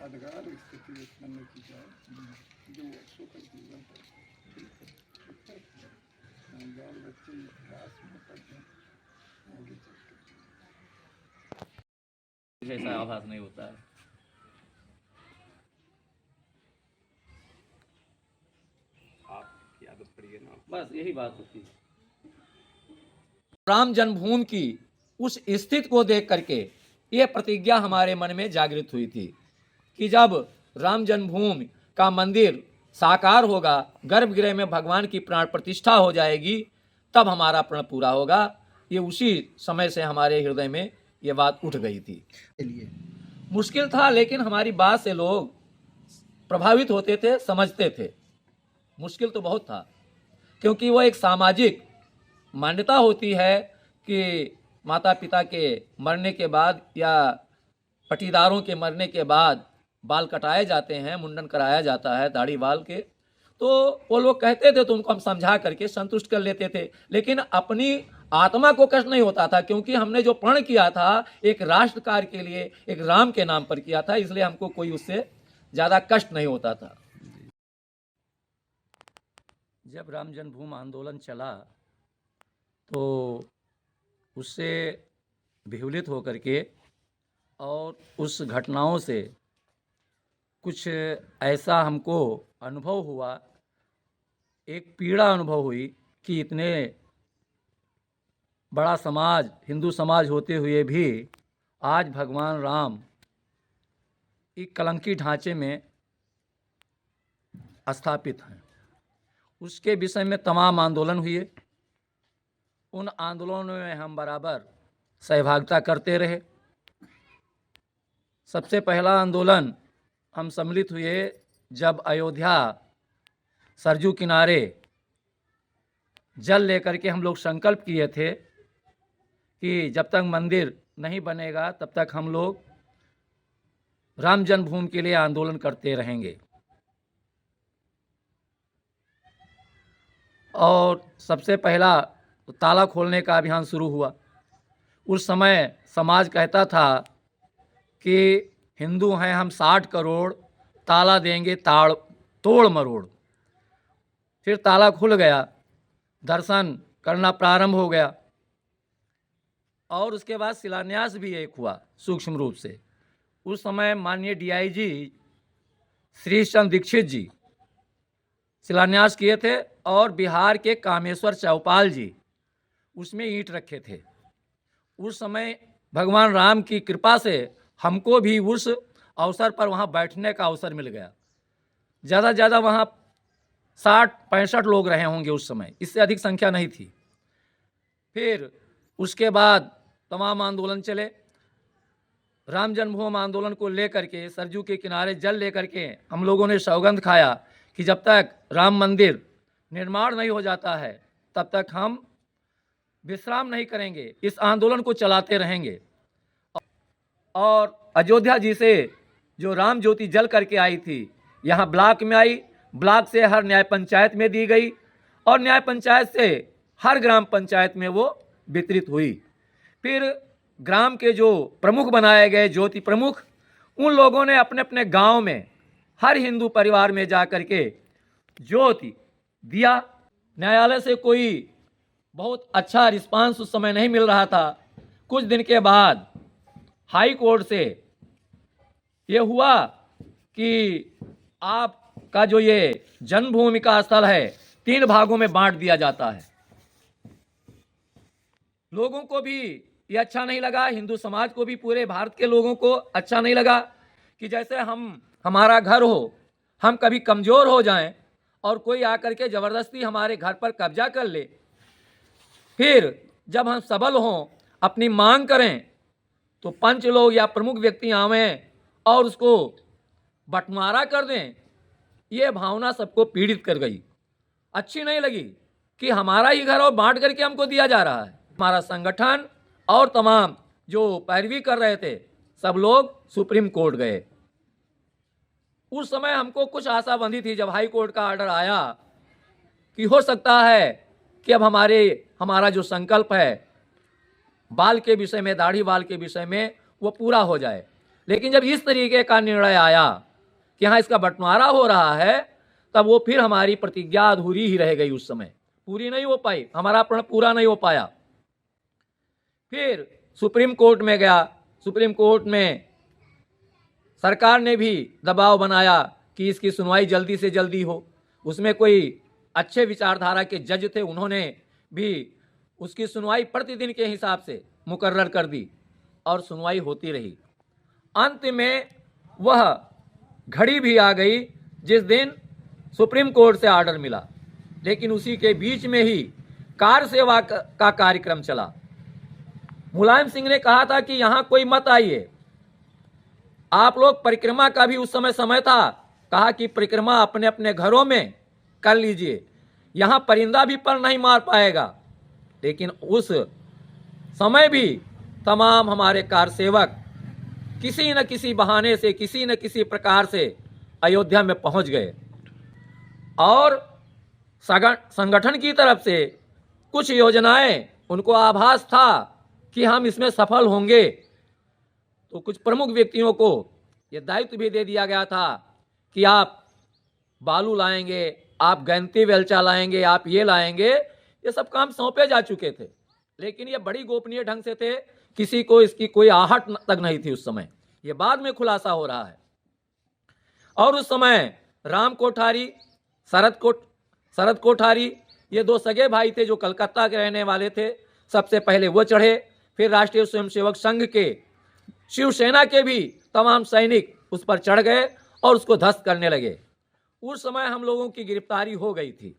यादगार स्थिति उत्पन्न की जाए जो वर्षों का जीवन है। बाल बच्चे इतिहास में पढ़ते हैं आगे चलकर। ऐसा आभास नहीं होता है। आपकी आदत पड़ी है ना, बस यही बात होती है। राम जन्मभूमि की उस स्थिति को देख करके ये प्रतिज्ञा हमारे मन में जागृत हुई थी कि जब राम जन्मभूमि का मंदिर साकार होगा, गर्भगृह में भगवान की प्राण प्रतिष्ठा हो जाएगी, तब हमारा प्रण पूरा होगा। ये उसी समय से हमारे हृदय में ये बात उठ गई थी। मुश्किल था, लेकिन हमारी बात से लोग प्रभावित होते थे, समझते थे। मुश्किल तो बहुत था, क्योंकि वो एक सामाजिक मान्यता होती है कि माता पिता के मरने के बाद या पटीदारों के मरने के बाद बाल कटाए जाते हैं, मुंडन कराया जाता है दाढ़ी बाल के। तो वो लोग कहते थे तो उनको हम समझा करके संतुष्ट कर लेते थे, लेकिन अपनी आत्मा को कष्ट नहीं होता था, क्योंकि हमने जो प्रण किया था एक राष्ट्र कार्य के लिए, एक राम के नाम पर किया था, इसलिए हमको कोई उससे ज़्यादा कष्ट नहीं होता था। जब राम जन्मभूमि आंदोलन चला तो उससे विहुलित होकर के और उस घटनाओं से कुछ ऐसा हमको अनुभव हुआ, एक पीड़ा अनुभव हुई कि इतने बड़ा समाज, हिंदू समाज होते हुए भी आज भगवान राम एक कलंकी ढांचे में स्थापित हैं। उसके विषय में तमाम आंदोलन हुए। उन आंदोलनों में हम बराबर सहभागिता करते रहे। सबसे पहला आंदोलन हम सम्मिलित हुए जब अयोध्या सरजू किनारे जल लेकर के हम लोग संकल्प किए थे कि जब तक मंदिर नहीं बनेगा तब तक हम लोग राम जन्मभूमि के लिए आंदोलन करते रहेंगे। और सबसे पहला ताला खोलने का अभियान शुरू हुआ। उस समय समाज कहता था कि हिंदू हैं हम 60 करोड़, ताला देंगे तोड़ मरोड़। फिर ताला खुल गया, दर्शन करना प्रारंभ हो गया और उसके बाद शिलान्यास भी एक हुआ सूक्ष्म रूप से। उस समय माननीय डीआईजी श्री चंद्र दीक्षित जी शिलान्यास किए थे और बिहार के कामेश्वर चौपाल जी उसमें ईंट रखे थे। उस समय भगवान राम की कृपा से हमको भी उस अवसर पर वहाँ बैठने का अवसर मिल गया। ज़्यादा से ज़्यादा वहाँ 60-65 लोग रहे होंगे उस समय, इससे अधिक संख्या नहीं थी। फिर उसके बाद तमाम आंदोलन चले। राम जन्मभूमि आंदोलन को लेकर के सरजू के किनारे जल लेकर के हम लोगों ने सौगंध खाया कि जब तक राम मंदिर निर्माण नहीं हो जाता है तब तक हम विश्राम नहीं करेंगे, इस आंदोलन को चलाते रहेंगे। और अयोध्या जी से जो राम ज्योति जल करके आई थी, यहाँ ब्लॉक में आई, ब्लॉक से हर न्याय पंचायत में दी गई और न्याय पंचायत से हर ग्राम पंचायत में वो वितरित हुई। फिर ग्राम के जो प्रमुख बनाए गए, ज्योति प्रमुख, उन लोगों ने अपने अपने गांव में हर हिंदू परिवार में जा कर के ज्योति दिया। न्यायालय से कोई बहुत अच्छा रिस्पांस उस समय नहीं मिल रहा था। कुछ दिन के बाद हाई कोर्ट से ये हुआ कि आपका जो ये जन्मभूमि का स्थल है 3 भागों में बांट दिया जाता है। लोगों को भी ये अच्छा नहीं लगा, हिंदू समाज को भी, पूरे भारत के लोगों को अच्छा नहीं लगा कि जैसे हमारा घर हो, हम कभी कमज़ोर हो जाएं और कोई आकर के ज़बरदस्ती हमारे घर पर कब्जा कर ले। फिर जब हम सबल हों, अपनी मांग करें, तो पंच लोग या प्रमुख व्यक्ति आवें और उसको बंटवारा कर दें। ये भावना सबको पीड़ित कर गई, अच्छी नहीं लगी कि हमारा ही घर और बांट करके हमको दिया जा रहा है। हमारा संगठन और तमाम जो पैरवी कर रहे थे सब लोग सुप्रीम कोर्ट गए। उस समय हमको कुछ आशा बंधी थी जब हाई कोर्ट का ऑर्डर आया कि हो सकता है कि अब हमारा जो संकल्प है बाल के विषय में, दाढ़ी बाल के विषय में, वो पूरा हो जाए। लेकिन जब इस तरीके का निर्णय आया कि हाँ इसका बंटवारा हो रहा है, तब वो फिर हमारी प्रतिज्ञा अधूरी ही रह गई, उस समय पूरी नहीं हो पाई, हमारा प्रण पूरा नहीं हो पाया। फिर सुप्रीम कोर्ट में गया, सुप्रीम कोर्ट में सरकार ने भी दबाव बनाया कि इसकी सुनवाई जल्दी से जल्दी हो। उसमें कोई अच्छे विचारधारा के जज थे, उन्होंने भी उसकी सुनवाई प्रतिदिन के हिसाब से मुकर्रर कर दी और सुनवाई होती रही। अंत में वह घड़ी भी आ गई जिस दिन सुप्रीम कोर्ट से ऑर्डर मिला, लेकिन उसी के बीच में ही कार सेवा का कार्यक्रम चला। मुलायम सिंह ने कहा था कि यहाँ कोई मत आइए, आप लोग परिक्रमा का भी उस समय था, कहा कि परिक्रमा अपने अपने घरों में कर लीजिए, यहाँ परिंदा भी पर नहीं मार पाएगा। लेकिन उस समय भी तमाम हमारे कार सेवक किसी न किसी बहाने से, किसी न किसी प्रकार से अयोध्या में पहुंच गए और संगठन की तरफ से कुछ योजनाएं, उनको आभास था कि हम इसमें सफल होंगे, तो कुछ प्रमुख व्यक्तियों को यह दायित्व भी दे दिया गया था कि आप बालू लाएंगे, आप गैंती वेल्चा लाएंगे, आप ये लाएंगे। ये सब काम सौंपे जा चुके थे, लेकिन ये बड़ी गोपनीय ढंग से थे, किसी को इसकी कोई आहट तक नहीं थी उस समय। ये बाद में खुलासा हो रहा है। और उस समय राम कोठारी, शरद कोठारी, ये दो सगे भाई थे जो कलकत्ता के रहने वाले थे। सबसे पहले वो चढ़े, फिर राष्ट्रीय स्वयंसेवक संघ के, शिवसेना के भी तमाम सैनिक उस पर चढ़ गए और उसको ध्वस्त करने लगे। उस समय हम लोगों की गिरफ्तारी हो गई थी।